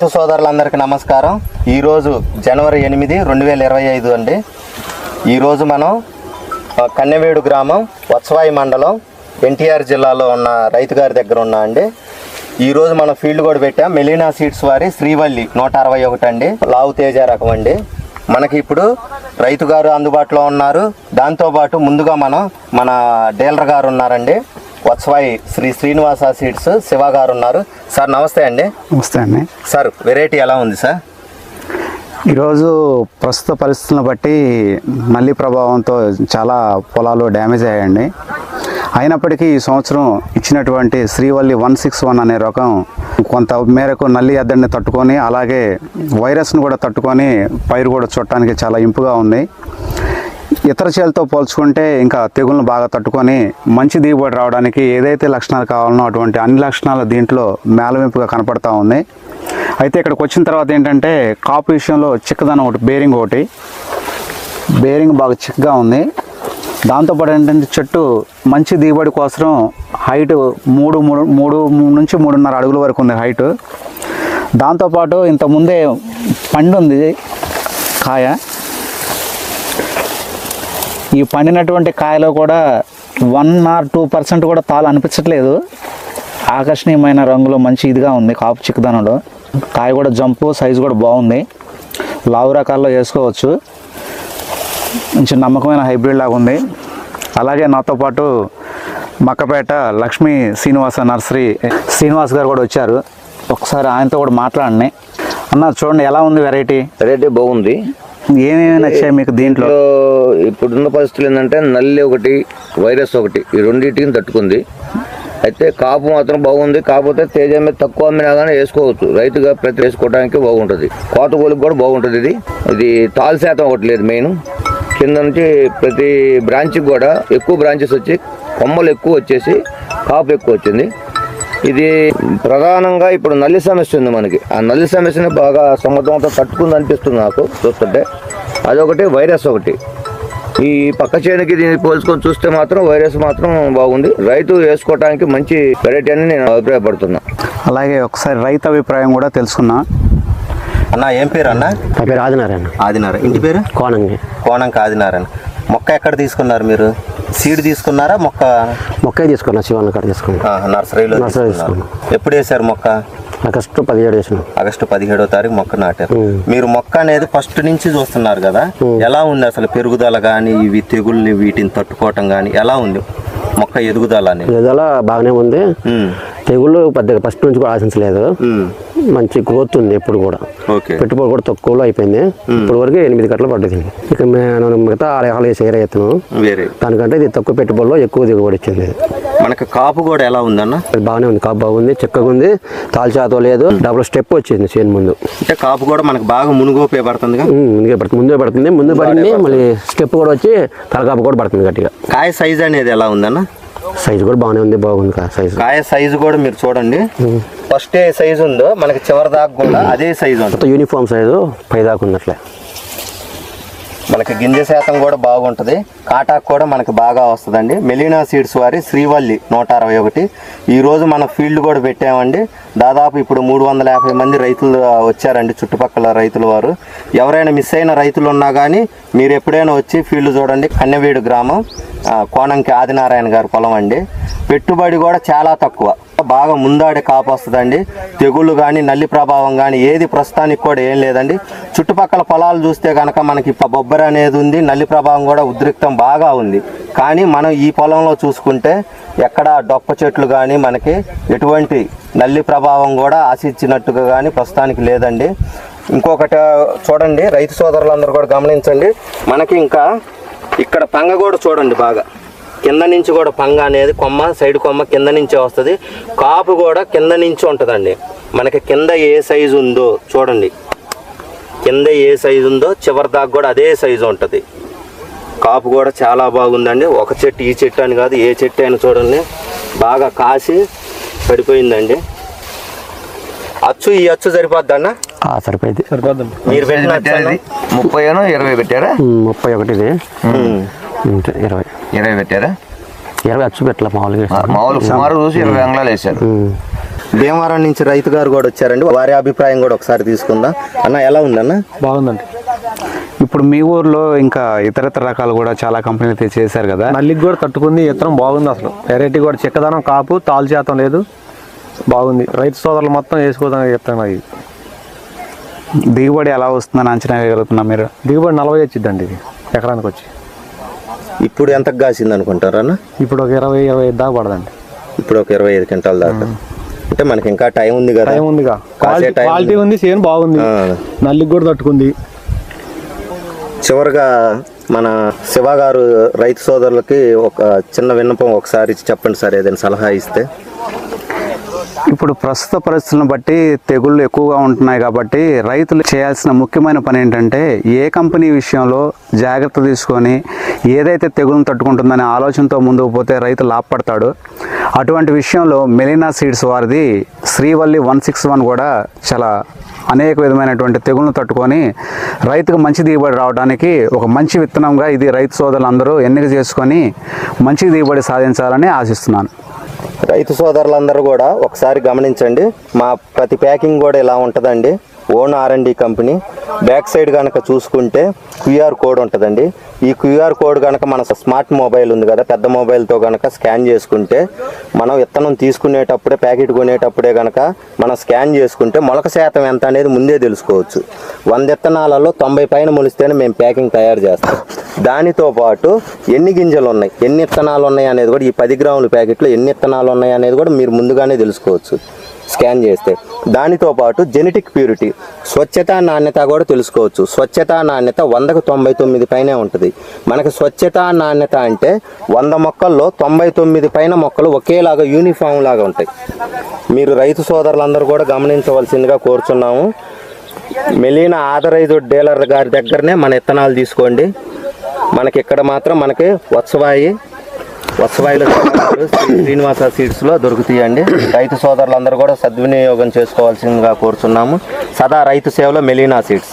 రైతు సోదరులందరికీ నమస్కారం. ఈరోజు జనవరి 8, 2025 అండి. ఈరోజు మనం కన్నెవేడు గ్రామం, వత్సవాయి మండలం, ఎన్టీఆర్ జిల్లాలో ఉన్న రైతు గారి దగ్గర ఉన్నా అండి. ఈరోజు మనం ఫీల్డ్ కూడా పెట్టాం. మెలీనా సీడ్స్ వారి శ్రీవల్లి 161 అండి, లావు తేజ రకం అండి. మనకి ఇప్పుడు రైతు గారు అందుబాటులో ఉన్నారు. దాంతోపాటు ముందుగా మన డీలర్ గారు ఉన్నారండి, వత్సవాయి శ్రీనివాస సీడ్స్ శివ గారు ఉన్నారు. సార్ నమస్తే అండి. నమస్తే అండి. సార్ వెరైటీ ఎలా ఉంది సార్? ఈరోజు ప్రస్తుత పరిస్థితులను బట్టి నల్లి ప్రభావంతో చాలా పొలాలు డ్యామేజ్ అయ్యాయండి. అయినప్పటికీ ఈ సంవత్సరం ఇచ్చినటువంటి శ్రీవల్లి 161 అనే రకం కొంత మేరకు నల్లి ఎద్దడిని తట్టుకొని, అలాగే వైరస్ను కూడా తట్టుకొని పైరు కూడా చూడటానికి చాలా ఇంపుగా ఉంది. ఇతర చేలతో పోల్చుకుంటే ఇంకా తెగులను బాగా తట్టుకొని మంచి దిగుబడి రావడానికి ఏదైతే లక్షణాలు కావాలనో అటువంటి అన్ని లక్షణాలు దీంట్లో మేళవింపుగా కనపడతా ఉంది. అయితే ఇక్కడికి వచ్చిన తర్వాత ఏంటంటే కాపు విషయంలో చిక్కదనం ఒకటి, బేరింగ్ బాగా చిక్కగా ఉంది. దాంతోపాటు ఏంటంటే చెట్టు మంచి దిగుబడి కోసం హైట్ 3 నుంచి 3.5 అడుగుల వరకు ఉంది హైట్. దాంతోపాటు ఇంతకుముందే పండు ఉంది కాయ. ఈ పండినటువంటి కాయలో కూడా 1 or 2% కూడా తాలు అనిపించట్లేదు. ఆకర్షణీయమైన రంగులో మంచి ఇదిగా ఉంది కాపు చిక్కదనంలో. కాయ కూడా జంపు సైజు కూడా బాగుంది. లావు రకాల్లో వేసుకోవచ్చు. మంచి నమ్మకమైన హైబ్రిడ్ లాగా ఉంది. అలాగే నాతో పాటు మక్కపేట లక్ష్మీ శ్రీనివాస నర్సరీ శ్రీనివాస్ గారు కూడా వచ్చారు. ఒకసారి ఆయనతో కూడా మాట్లాడండి. అన్న చూడండి ఎలా ఉంది వెరైటీ బాగుంది. ఏమేమి నచ్చాయి మీకు దీంట్లో? ఇప్పుడున్న పరిస్థితులు ఏంటంటే నల్లి ఒకటి, వైరస్ ఒకటి, ఈ రెండింటిని తట్టుకుంది. అయితే కాపు మాత్రం బాగుంది. కాకపోతే తేజ మీద తక్కువ అమ్మినా కానీ వేసుకోవచ్చు. రైతుగా ప్రతి వేసుకోవడానికి బాగుంటుంది. కోతగోలుకు కూడా బాగుంటుంది. ఇది తాలు శాతం ఒకటి లేదు. మెయిన్ కింద నుంచి ప్రతి బ్రాంచ్కి కూడా ఎక్కువ బ్రాంచెస్ వచ్చి కొమ్మలు ఎక్కువ వచ్చేసి కాపు ఎక్కువ వచ్చింది. ఇది ప్రధానంగా ఇప్పుడు నల్లి సమస్య ఉంది మనకి. ఆ నల్లి సమస్యని బాగా సమర్థంతో తట్టుకుంది అనిపిస్తుంది నాకు చూస్తుంటే. అదొకటి, వైరస్ ఒకటి. ఈ పక్క చేనుకి దీన్ని పోల్చుకొని చూస్తే మాత్రం వైరస్ మాత్రం బాగుంది. రైతు వేసుకోవడానికి మంచి వెరైటీ అని నేను అభిప్రాయపడుతున్నా. అలాగే ఒకసారి రైతు అభిప్రాయం కూడా తెలుసుకున్నా. అన్న ఏం పేరు అన్న? నా పేరు ఆదినారాయణ. ఆదినారాయణ. ఇంటి పేరు? కోణంకి ఆదినారాయణ. మొక్క ఎక్కడ తీసుకున్నారు మీరు? సీడ్ తీసుకున్నారా? మొక్కే తీసుకున్నా, శివన్న కాడ తీసుకున్నా. నర్సరీలో తీసుకున్నా. ఎప్పుడు వేసారు మొక్క? ఆగస్టు 17 వేసిన. ఆగస్టు 17వ తారీఖు మొక్క నాటారు. మీరు మొక్క అనేది ఫస్ట్ నుంచి చూస్తున్నారు కదా, ఎలా ఉంది అసలు పెరుగుదల కానీ, ఇవి తెగుల్ని వీటిని తట్టుకోవటం కానీ ఎలా ఉంది మొక్క ఎదుగుదల అనేది? ఎదుగుదల బాగానే ఉంది. తెగుళ్ళు పెద్దగా ఫస్ట్ నుంచి కూడా ఆశించలేదు. మంచి గ్రోత్ ఉంది. ఎప్పుడు కూడా పెట్టుబడి కూడా తక్కువలో అయిపోయింది. ఇప్పుడు వరకు 8 కట్టలు పడ్డది. ఇక నేను మిగతా 6 ఎకరాలు వేసి ఎత్తును. దానికంటే ఇది తక్కువ పెట్టుబడిలో ఎక్కువ దిగుబడి ఇచ్చింది. మనకి కాపు కూడా ఎలా ఉందన్న? బాగానే ఉంది. కాపు బాగుంది, చిక్కగా ఉంది, తాల్చాతో లేదు, డబుల్ స్టెప్ వచ్చింది చేను ముందు. అంటే కాపు కూడా మనకు బాగా మునుగోపే పడుతుంది. ముందు పడింది. మళ్ళీ స్టెప్ కూడా వచ్చి తలకాపు కూడా పడుతుంది గట్టిగా. కాయ సైజ్ అనేది ఎలా ఉందన్న? సైజు కూడా బాగానే ఉంది. బాగుంది కాయ సైజు కూడా మీరు చూడండి. ఫస్ట్ ఏ సైజు ఉందో మనకి చివరి దాకా కూడా అదే సైజు ఉంటుంది. యూనిఫామ్ సైజు పై దాకా ఉన్నట్లే. మనకి గింజ శాతం కూడా బాగుంటుంది. కాటాకు కూడా మనకి బాగా వస్తుందండి. మెలీనా సీడ్స్ వారి శ్రీవల్లి 161. ఈరోజు మనం ఫీల్డ్ కూడా పెట్టామండి. దాదాపు ఇప్పుడు 350 మంది రైతులు వచ్చారండి, చుట్టుపక్కల రైతుల వారు. ఎవరైనా మిస్ అయిన రైతులు ఉన్నా కానీ మీరు ఎప్పుడైనా వచ్చి ఫీల్డ్ చూడండి. కన్నెవేడు గ్రామం, కోణంకి ఆదినారాయణ గారి పొలం అండి. పెట్టుబడి కూడా చాలా తక్కువ, బాగా ముందాడే కాపు వస్తుందండి. తెగుళ్ళు కానీ నల్లి ప్రభావం కానీ ఏది ప్రస్తుతానికి కూడా ఏం లేదండి. చుట్టుపక్కల పొలాలు చూస్తే కనుక మనకి బొబ్బరి అనేది ఉంది, నల్లి ప్రభావం కూడా ఉద్రిక్తం బాగా ఉంది. కానీ మనం ఈ పొలంలో చూసుకుంటే ఎక్కడ డొప్ప చెట్లు కానీ మనకి ఎటువంటి నల్లి ప్రభావం కూడా ఆశించినట్టుగా కానీ ప్రస్తుతానికి లేదండి. ఇంకొకటి చూడండి, రైతు సోదరులందరూ కూడా గమనించండి. మనకి ఇంకా ఇక్కడ పంగ కూడా చూడండి, బాగా కింద నుంచి కూడా పంగ అనేది కొమ్మ, సైడ్ కొమ్మ కింద నుంచే వస్తుంది. కాపు కూడా కింద నుంచి ఉంటుందండి. మనకి కింద ఏ సైజు ఉందో చూడండి, కింద ఏ సైజు ఉందో చివరి దాకా కూడా అదే సైజు ఉంటుంది. కాపు కూడా చాలా బాగుందండి. ఒక చెట్టు ఈ చెట్టు అని కాదు, ఏ చెట్టు అయినా చూడండి బాగా కాసి పడిపోయిందండి. ఈ అచ్చు సరిపోద్ది అన్న? సరిపోయింది. మీరు పెట్టిన 30 పెట్టారా? 31 20 పెట్టారా? 20 అచ్చు పెట్టలే. మామూలుగా సుమారు చూసి 20 అంగుళాలు వేశారు. భీమవరం నుంచి రైతు గారు కూడా వచ్చారండి, వారి అభిప్రాయం కూడా ఒకసారి తీసుకుందాం. అన్న ఎలా ఉందన్న? బాగుందండి. ఇప్పుడు మీ ఊర్లో ఇంకా ఇతరత్ర రకాలు కూడా చాలా కంపెనీలు చేశారు కదా, నల్లికి కూడా తట్టుకుంది, ఇత్తనం బాగుంది. అసలు వెరైటీ కూడా చిక్కదనం, కాపు తాలు శాతం లేదు, బాగుంది. రైతు సోదరులు మొత్తం వేసుకోదానికి చెప్తాను. ఇది దిగుబడి ఎలా వస్తుందని అంచనా వేయగలుగుతున్నా మీరు? దిగుబడి 40 వచ్చిందండి ఇది ఎకరానికి వచ్చి. ఇప్పుడు ఎంతకు కాసింది అనుకుంటారన్న? ఇప్పుడు ఒక 20-25 దాకా పడదండి. ఇప్పుడు ఒక 25 క్వింటాల దాకా. అంటే మనకి ఇంకా టైం ఉంది కదా. టైం ఉందిగా, కాసే టైం క్వాలిటీ ఉంది, చేను బాగుంది, నల్లికి కూడా తట్టుకుంది. చివరిగా మన శివ గారు రైతు సోదరులకి ఒక చిన్న విన్నపం ఒకసారి చెప్పండి సార్, ఏదైనా సలహా ఇస్తే. ఇప్పుడు ప్రస్తుత పరిస్థితులను బట్టి తెగుళ్ళు ఎక్కువగా ఉంటున్నాయి కాబట్టి రైతులు చేయాల్సిన ముఖ్యమైన పని ఏంటంటే ఏ కంపెనీ విషయంలో జాగ్రత్త తీసుకొని ఏదైతే తెగులను తట్టుకుంటుందనే ఆలోచనతో ముందుకు పోతే రైతు లాభపడతాడు. అటువంటి విషయంలో మెలీనా సీడ్స్ వారిది శ్రీవల్లి 161 కూడా చాలా అనేక విధమైనటువంటి తెగులను తట్టుకొని రైతుకు మంచి దిగుబడి రావడానికి ఒక మంచి విత్తనంగా ఇది రైతు సోదరులందరూ ఎన్నిక చేసుకొని మంచి దిగుబడి సాధించాలని ఆశిస్తున్నాను. రైతు సోదరులందరూ కూడా ఒకసారి గమనించండి, మా ప్రతి ప్యాకింగ్ కూడా ఇలా ఉంటుందండి. Own R&D company. Back side కనుక చూసుకుంటే QR కోడ్ ఉంటుందండి. ఈ QR కోడ్ కనుక మన స్మార్ట్ మొబైల్ ఉంది కదా, పెద్ద మొబైల్తో కనుక స్కాన్ చేసుకుంటే మనం విత్తనం తీసుకునేటప్పుడే, ప్యాకెట్ కొనేటప్పుడే కనుక మనం స్కాన్ చేసుకుంటే మొలక శాతం ఎంత అనేది ముందే తెలుసుకోవచ్చు. 100 విత్తనాలలో 90 పైన మొలిస్తేనే మేము ప్యాకింగ్ తయారు చేస్తాం. దానితో పాటు ఎన్ని గింజలు ఉన్నాయి, ఎన్ని విత్తనాలు ఉన్నాయి అనేది కూడా, ఈ 10 గ్రాముల ప్యాకెట్లో ఎన్ని విత్తనాలు ఉన్నాయి అనేది కూడా మీరు ముందుగానే తెలుసుకోవచ్చు స్కాన్ చేస్తే. దానితో పాటు జెనెటిక్ ప్యూరిటీ, స్వచ్ఛత, నాణ్యత కూడా తెలుసుకోవచ్చు. స్వచ్ఛత, నాణ్యత 100కు 99 పైనే ఉంటుంది. మనకు స్వచ్ఛత, నాణ్యత అంటే 100 మొక్కల్లో 99 పైన మొక్కలు ఒకేలాగా యూనిఫామ్ లాగా ఉంటాయి. మీరు రైతు సోదరులందరూ కూడా గమనించవలసిందిగా కోరుచున్నాము. మెలీనా ఆథరైజ్డ్ డీలర్ గారి దగ్గరనే మన విత్తనాలు తీసుకోండి. మనకి ఇక్కడ మాత్రం మనకి వత్సవాయిలో శ్రీనివాస సీడ్స్లో దొరుకుతాయండి. రైతు సోదరులందరూ కూడా సద్వినియోగం చేసుకోవాల్సిందిగా కోరుచున్నాము. సదా రైతు సేవలో మెలీనా సీడ్స్.